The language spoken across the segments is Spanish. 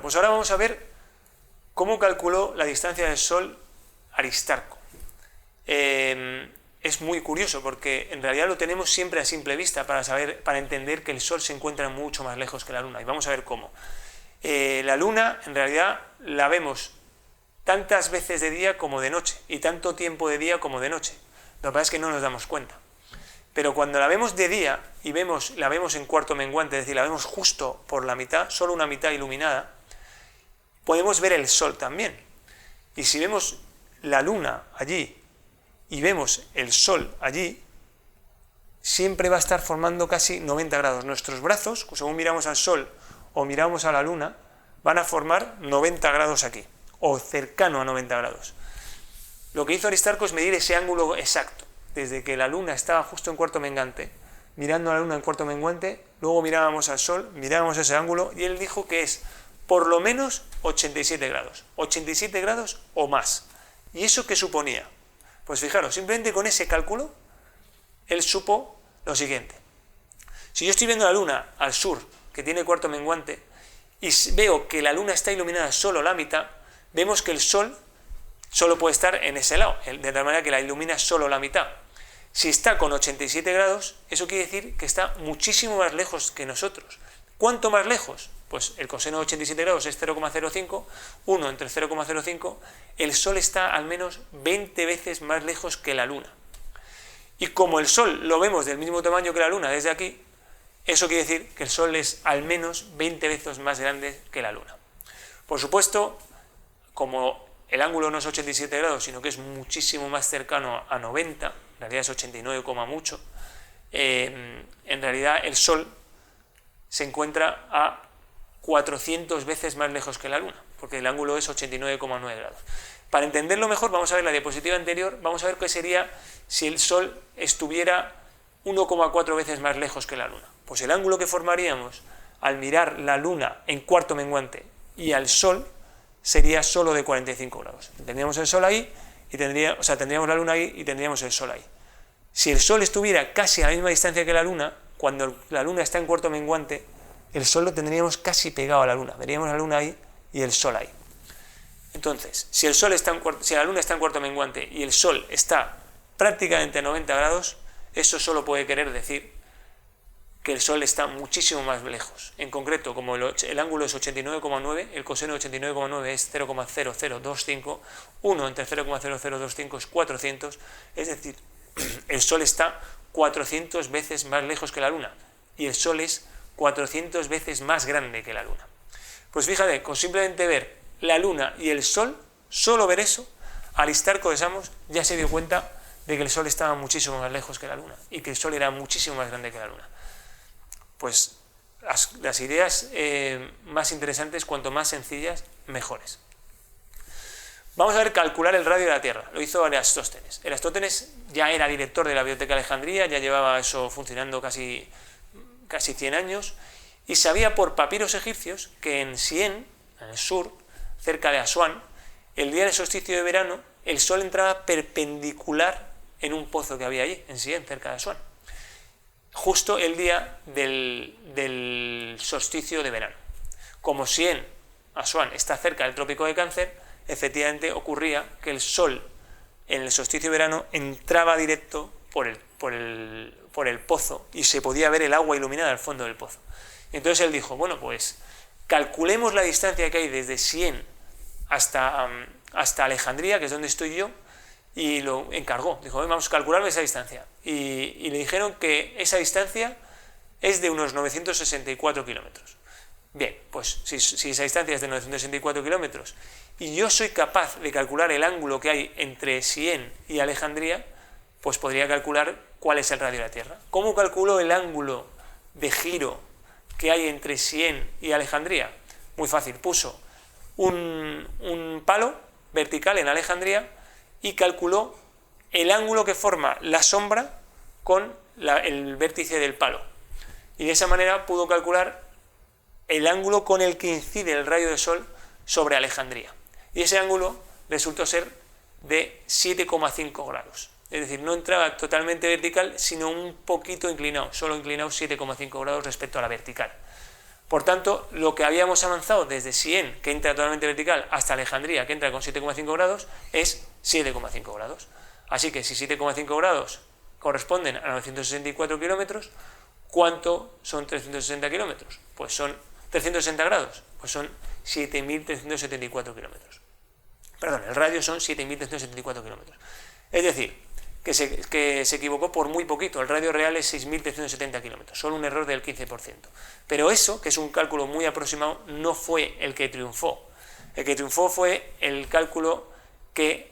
pues ahora vamos a ver cómo calculó la distancia del Sol Aristarco. Es muy curioso porque en realidad lo tenemos siempre a simple vista para entender que el Sol se encuentra mucho más lejos que la Luna, y vamos a ver cómo. La Luna en realidad la vemos tantas veces de día como de noche, y tanto tiempo de día como de noche. Lo que pasa es que no nos damos cuenta. Pero cuando la vemos de día y la vemos en cuarto menguante, es decir, la vemos justo por la mitad, solo una mitad iluminada, podemos ver el Sol también. Y si vemos la Luna allí y vemos el Sol allí, siempre va a estar formando casi 90 grados. Nuestros brazos, según miramos al Sol o miramos a la Luna, van a formar 90 grados aquí, o cercano a 90 grados. Lo que hizo Aristarco es medir ese ángulo exacto, desde que la Luna estaba justo en cuarto menguante, mirando a la Luna en cuarto menguante, luego mirábamos al Sol, mirábamos ese ángulo, y él dijo que es por lo menos 87 grados o más. ¿Y eso qué suponía? Pues fijaros, simplemente con ese cálculo, él supo lo siguiente. Si yo estoy viendo la Luna al sur, que tiene cuarto menguante, y veo que la Luna está iluminada solo la mitad, vemos que el Sol solo puede estar en ese lado, de tal manera que la ilumina solo la mitad. Si está con 87 grados, eso quiere decir que está muchísimo más lejos que nosotros. ¿Cuánto más lejos? Pues el coseno de 87 grados es 0,05, 1 entre 0,05, el Sol está al menos 20 veces más lejos que la Luna. Y como el Sol lo vemos del mismo tamaño que la Luna desde aquí, eso quiere decir que el Sol es al menos 20 veces más grande que la Luna. Por supuesto, como el ángulo no es 87 grados, sino que es muchísimo más cercano a 90, en realidad es 89, mucho, en realidad el Sol se encuentra a 400 veces más lejos que la Luna, porque el ángulo es 89,9 grados. Para entenderlo mejor, vamos a ver la diapositiva anterior, vamos a ver qué sería si el Sol estuviera 1,4 veces más lejos que la Luna. Pues el ángulo que formaríamos al mirar la Luna en cuarto menguante y al Sol sería solo de 45 grados. Tendríamos el Sol ahí, tendríamos la Luna ahí y tendríamos el Sol ahí. Si el Sol estuviera casi a la misma distancia que la Luna, cuando la Luna está en cuarto menguante, el Sol lo tendríamos casi pegado a la Luna. Veríamos la Luna ahí y el Sol ahí. Entonces, si la Luna está en cuarto menguante y el Sol está prácticamente a 90 grados, eso solo puede querer decir que el Sol está muchísimo más lejos. En concreto, como el ángulo es 89,9, el coseno de 89,9 es 0,0025, 1 entre 0,0025 es 400, es decir, el Sol está 400 veces más lejos que la Luna, y el Sol es 400 veces más grande que la Luna. Pues fíjate, con simplemente ver la Luna y el Sol, solo ver eso, Aristarco de Samos ya se dio cuenta de que el Sol estaba muchísimo más lejos que la Luna, y que el Sol era muchísimo más grande que la Luna. Pues las ideas más interesantes, cuanto más sencillas, mejores. Vamos a ver calcular el radio de la Tierra. Lo hizo Eratóstenes. Eratóstenes ya era director de la Biblioteca de Alejandría, ya llevaba eso funcionando casi 100 años, y sabía por papiros egipcios que en Sién, en el sur, cerca de Asuán, el día del solsticio de verano, el Sol entraba perpendicular en un pozo que había allí, en Sién, cerca de Asuán, justo el día del solsticio de verano. Como Sién, Asuán, está cerca del trópico de Cáncer, efectivamente ocurría que el Sol en el solsticio de verano entraba directo por el pozo y se podía ver el agua iluminada al fondo del pozo. Entonces él dijo, bueno, pues calculemos la distancia que hay desde Sién hasta Alejandría, que es donde estoy yo, y lo encargó. Dijo, vamos a calcular esa distancia. Y le dijeron que esa distancia es de unos 964 kilómetros. Bien, pues si esa distancia es de 964 kilómetros y yo soy capaz de calcular el ángulo que hay entre Sién y Alejandría, pues podría calcular cuál es el radio de la Tierra. ¿Cómo calculó el ángulo de giro que hay entre Sién y Alejandría? Muy fácil, puso un palo vertical en Alejandría y calculó el ángulo que forma la sombra con el vértice del palo. Y de esa manera pudo calcular el ángulo con el que incide el rayo de Sol sobre Alejandría. Y ese ángulo resultó ser de 7,5 grados. Es decir, no entraba totalmente vertical, sino un poquito inclinado, solo inclinado 7,5 grados respecto a la vertical. Por tanto, lo que habíamos avanzado desde Sién, que entra totalmente vertical, hasta Alejandría, que entra con 7,5 grados, es 7,5 grados. Así que si 7,5 grados corresponden a 964 kilómetros, ¿cuánto son 360 kilómetros? Pues son 360 grados, pues son 7.374 kilómetros. Perdón, el radio son 7.374 kilómetros. Es decir, que se equivocó por muy poquito. El radio real es 6.370 kilómetros, solo un error del 15%. Pero eso, que es un cálculo muy aproximado, no fue el que triunfó. El que triunfó fue el cálculo que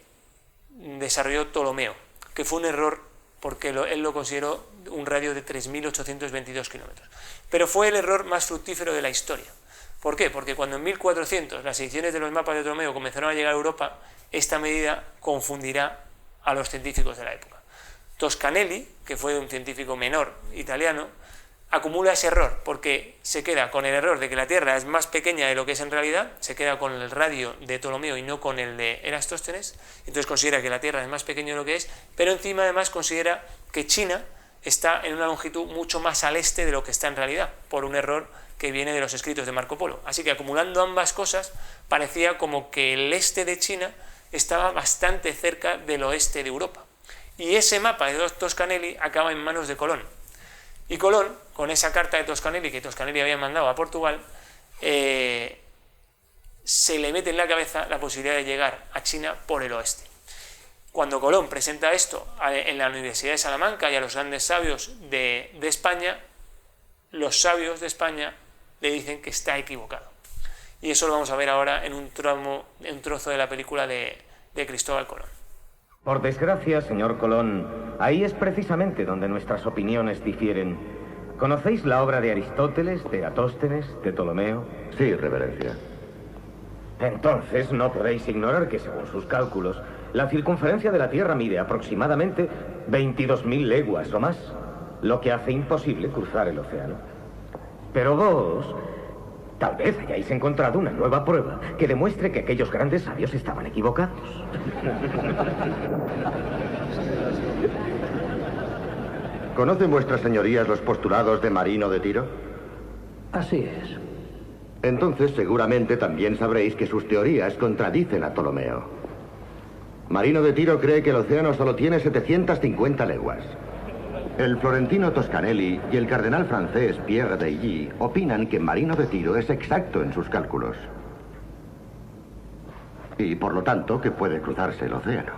desarrolló Ptolomeo, que fue un error porque él lo consideró un radio de 3.822 kilómetros. Pero fue el error más fructífero de la historia. ¿Por qué? Porque cuando en 1400 las ediciones de los mapas de Ptolomeo comenzaron a llegar a Europa, esta medida confundirá a los científicos de la época. Toscanelli, que fue un científico menor italiano, acumula ese error porque se queda con el error de que la Tierra es más pequeña de lo que es en realidad, se queda con el radio de Ptolomeo y no con el de Erastóstenes, entonces considera que la Tierra es más pequeña de lo que es, pero encima además considera que China está en una longitud mucho más al este de lo que está en realidad, por un error que viene de los escritos de Marco Polo. Así que acumulando ambas cosas, parecía como que el este de China estaba bastante cerca del oeste de Europa. Y ese mapa de Toscanelli acaba en manos de Colón. Y Colón, con esa carta de Toscanelli, que Toscanelli había mandado a Portugal, se le mete en la cabeza la posibilidad de llegar a China por el oeste. Cuando Colón presenta esto en la Universidad de Salamanca y a los grandes sabios de España, los sabios de España le dicen que está equivocado. Y eso lo vamos a ver ahora en un trozo de la película de Cristóbal Colón. Por desgracia, señor Colón, ahí es precisamente donde nuestras opiniones difieren. ¿Conocéis la obra de Aristóteles, de Eratóstenes, de Ptolomeo? Sí, reverencia. Entonces no podéis ignorar que, según sus cálculos, la circunferencia de la Tierra mide aproximadamente 22.000 leguas o más, lo que hace imposible cruzar el océano. Pero vos, tal vez hayáis encontrado una nueva prueba que demuestre que aquellos grandes sabios estaban equivocados. ¿Conocen vuestras señorías los postulados de Marino de Tiro? Así es. Entonces seguramente también sabréis que sus teorías contradicen a Ptolomeo. Marino de Tiro cree que el océano solo tiene 750 leguas. El florentino Toscanelli y el cardenal francés Pierre d'Ailly opinan que Marino de Tiro es exacto en sus cálculos. Y por lo tanto que puede cruzarse el océano.